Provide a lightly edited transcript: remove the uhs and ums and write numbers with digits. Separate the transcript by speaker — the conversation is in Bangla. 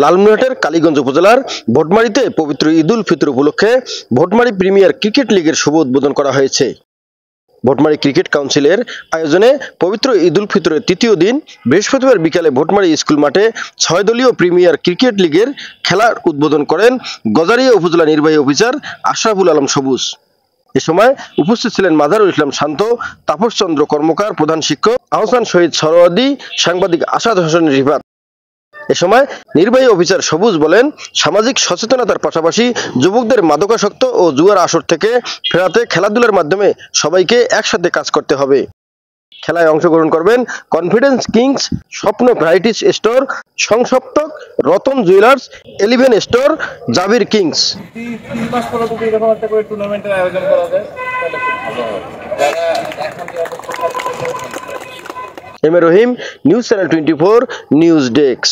Speaker 1: লালমনিরহাটের কালীগঞ্জ উপজেলার ভোটমারীতে পবিত্র ঈদ উল ফিতর উপলক্ষে ভোটমারী প্রিমিয়ার ক্রিকেট লিগের শুভ উদ্বোধন করা হয়েছে। ভোটমারী ক্রিকেট কাউন্সিলের আয়োজনে পবিত্র ঈদ উল ফিতরের তৃতীয় দিন বৃহস্পতিবার বিকালে ভোটমারী স্কুল মাঠে 6 দলীয় প্রিমিয়ার ক্রিকেট লিগের খেলার উদ্বোধন করেন গজারিয়া উপজেলা নির্বাহী অফিসার আশরাফুল আলম সবুজ। এ সময় উপস্থিত ছিলেন মাজারুল ইসলাম শান্ত, তাপস চন্দ্র কর্মকার প্রধান শিক্ষক, আহসান শহীদ সরোয়ার্দী, সাংবাদিক আসাদ হোসেন রিফাত। এ সময় নির্বাহী অফিসার সবুজ বলেন, সামাজিক সচেতনতার পাশাপাশি যুবকদের মাদকাসক্ত ও জুয়ার আসর থেকে ফেরাতে খেলাধুলার মাধ্যমে সবাইকে একসাথে কাজ করতে হবে। খেলায় অংশগ্রহণ করবেন confidence kings, Swapno varieties store, Songshoptok, Ratan jewellers, 11 store, Jabir kings.
Speaker 2: 3 মাস পরে যদি এরকম একটা করে টুর্নামেন্টের আয়োজন করা যায় তাহলে খুব ভালো হবে।
Speaker 1: M A Rahim, news channel 24, news desk.